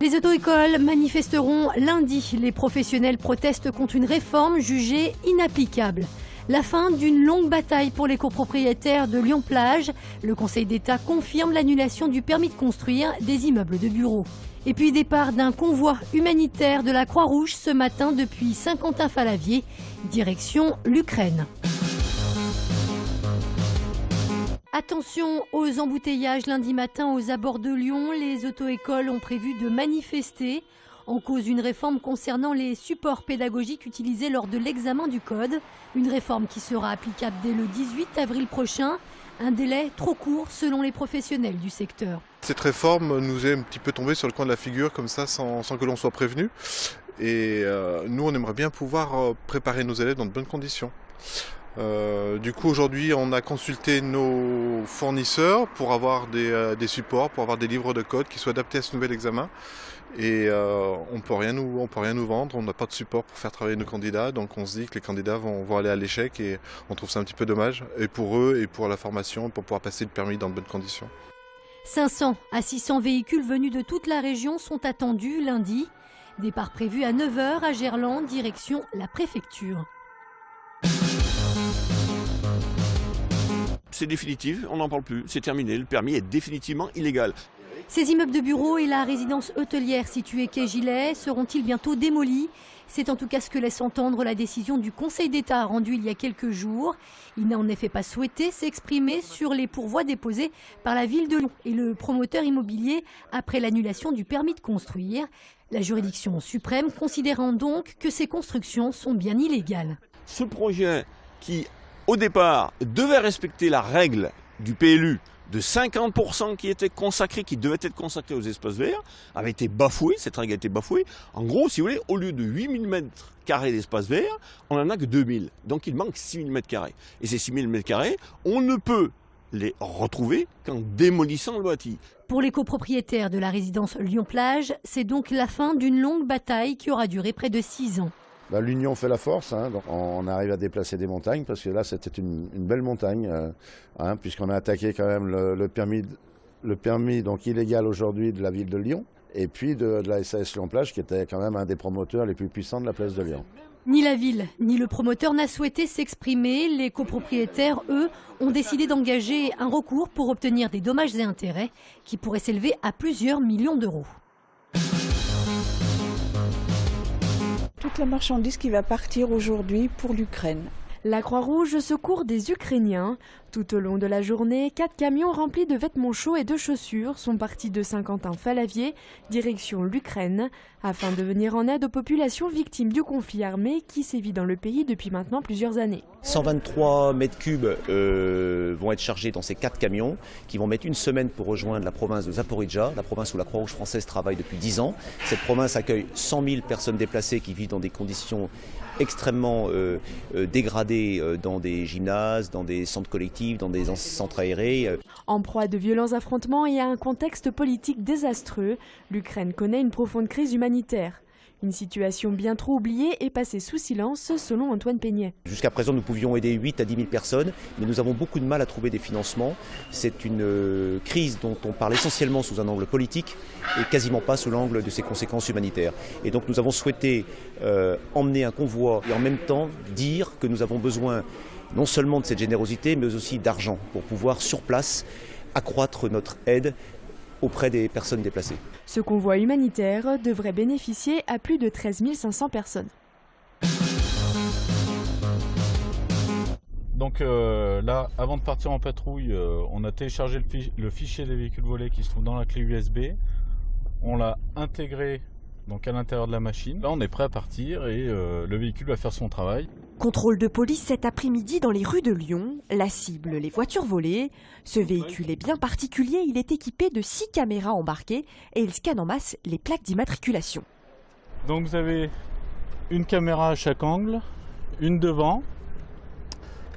Les auto-écoles manifesteront lundi. Les professionnels protestent contre une réforme jugée inapplicable. La fin d'une longue bataille pour les copropriétaires de Lyon-Plage. Le Conseil d'État confirme l'annulation du permis de construire des immeubles de bureaux. Et puis départ d'un convoi humanitaire de la Croix-Rouge ce matin depuis Saint-Quentin-Fallavier, direction l'Ukraine. Attention aux embouteillages lundi matin aux abords de Lyon. Les auto-écoles ont prévu de manifester. En cause une réforme concernant les supports pédagogiques utilisés lors de l'examen du code. Une réforme qui sera applicable dès le 18 avril prochain. Un délai trop court selon les professionnels du secteur. Cette réforme nous est un petit peu tombée sur le coin de la figure comme ça sans que l'on soit prévenu. Et nous on aimerait bien pouvoir préparer nos élèves dans de bonnes conditions. Du coup aujourd'hui on a consulté nos fournisseurs pour avoir des supports, pour avoir des livres de code qui soient adaptés à ce nouvel examen. Et on peut rien nous vendre, on n'a pas de support pour faire travailler nos candidats, donc on se dit que les candidats vont aller à l'échec et on trouve ça un petit peu dommage, et pour eux et pour la formation, pour pouvoir passer le permis dans de bonnes conditions. 500 à 600 véhicules venus de toute la région sont attendus lundi. Départ prévu à 9h à Gerland, direction la préfecture. C'est définitif, on n'en parle plus, c'est terminé, le permis est définitivement illégal. Ces immeubles de bureaux et la résidence hôtelière située quai Gilet seront-ils bientôt démolis? C'est en tout cas ce que laisse entendre la décision du Conseil d'État rendue il y a quelques jours. Il n'a en effet pas souhaité s'exprimer sur les pourvois déposés par la ville de Lyon et le promoteur immobilier après l'annulation du permis de construire. La juridiction suprême considérant donc que ces constructions sont bien illégales. Ce projet qui, au départ, devait respecter la règle du PLU, de 50% qui était consacré, qui devait être consacré aux espaces verts, avait été bafoué, cette règle a été bafouée. En gros, si vous voulez, au lieu de 8000 m² d'espaces verts, on n'en a que 2000. Donc il manque 6000 m². Et ces 6000 m², on ne peut les retrouver qu'en démolissant le bâti. Pour les copropriétaires de la résidence Lyon-Plage, c'est donc la fin d'une longue bataille qui aura duré près de 6 ans. L'union fait la force, donc on arrive à déplacer des montagnes, parce que là c'était une belle montagne, puisqu'on a attaqué quand même le permis donc illégal aujourd'hui de la ville de Lyon, et puis de la SAS Lyon-Plage, qui était quand même un des promoteurs les plus puissants de la place de Lyon. Ni la ville, ni le promoteur n'a souhaité s'exprimer. Les copropriétaires, eux, ont décidé d'engager un recours pour obtenir des dommages et intérêts qui pourraient s'élever à plusieurs millions d'euros. Toute la marchandise qui va partir aujourd'hui pour l'Ukraine. La Croix-Rouge secourt des Ukrainiens. Tout au long de la journée, 4 camions remplis de vêtements chauds et de chaussures sont partis de Saint-Quentin-Fallavier, direction l'Ukraine, afin de venir en aide aux populations victimes du conflit armé qui sévit dans le pays depuis maintenant plusieurs années. 123 mètres cubes vont être chargés dans ces 4 camions qui vont mettre une semaine pour rejoindre la province de Zaporijjia, la province où la Croix-Rouge française travaille depuis 10 ans. Cette province accueille 100 000 personnes déplacées qui vivent dans des conditions extrêmement dégradées dans des gymnases, dans des centres collectifs, dans des centres aérés. En proie à de violents affrontements et à un contexte politique désastreux, l'Ukraine connaît une profonde crise humanitaire. Une situation bien trop oubliée et passée sous silence, selon Antoine Peignet. Jusqu'à présent, nous pouvions aider 8 à 10 000 personnes, mais nous avons beaucoup de mal à trouver des financements. C'est une crise dont on parle essentiellement sous un angle politique et quasiment pas sous l'angle de ses conséquences humanitaires. Et donc nous avons souhaité emmener un convoi et en même temps dire que nous avons besoin non seulement de cette générosité, mais aussi d'argent pour pouvoir sur place accroître notre aide auprès des personnes déplacées. Ce convoi humanitaire devrait bénéficier à plus de 13 500 personnes. Donc là, avant de partir en patrouille, on a téléchargé le fichier des véhicules volés qui se trouve dans la clé USB. On l'a intégré donc à l'intérieur de la machine. Là, on est prêt à partir et le véhicule va faire son travail. Contrôle de police cet après-midi dans les rues de Lyon. La cible, les voitures volées. Ce véhicule est bien particulier. Il est équipé de 6 caméras embarquées et il scanne en masse les plaques d'immatriculation. Donc vous avez une caméra à chaque angle, une devant,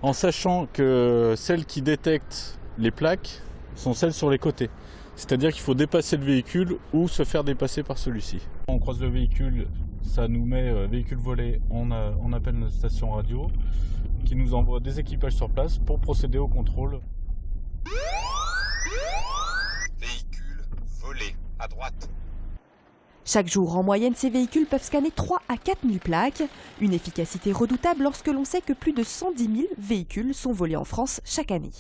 en sachant que celles qui détectent les plaques sont celles sur les côtés. C'est-à-dire qu'il faut dépasser le véhicule ou se faire dépasser par celui-ci. On croise le véhicule, ça nous met véhicule volé, on appelle notre station radio qui nous envoie des équipages sur place pour procéder au contrôle. Véhicule volé, à droite. Chaque jour, en moyenne, ces véhicules peuvent scanner 3 à 4 000 plaques. Une efficacité redoutable lorsque l'on sait que plus de 110 000 véhicules sont volés en France chaque année.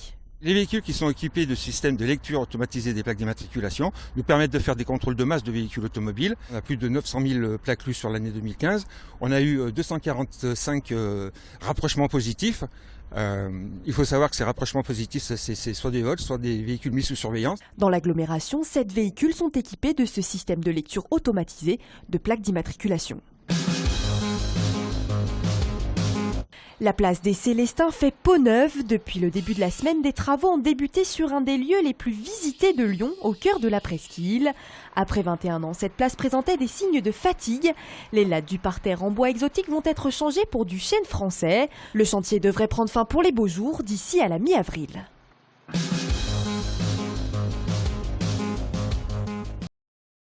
Les véhicules qui sont équipés de systèmes de lecture automatisés des plaques d'immatriculation nous permettent de faire des contrôles de masse de véhicules automobiles. On a plus de 900 000 plaques lues sur l'année 2015. On a eu 245 rapprochements positifs. Il faut savoir que ces rapprochements positifs, c'est soit des vols, soit des véhicules mis sous surveillance. Dans l'agglomération, 7 véhicules sont équipés de ce système de lecture automatisé de plaques d'immatriculation. La place des Célestins fait peau neuve. Depuis le début de la semaine, des travaux ont débuté sur un des lieux les plus visités de Lyon, au cœur de la presqu'île. Après 21 ans, cette place présentait des signes de fatigue. Les lattes du parterre en bois exotique vont être changées pour du chêne français. Le chantier devrait prendre fin pour les beaux jours d'ici à la mi-avril.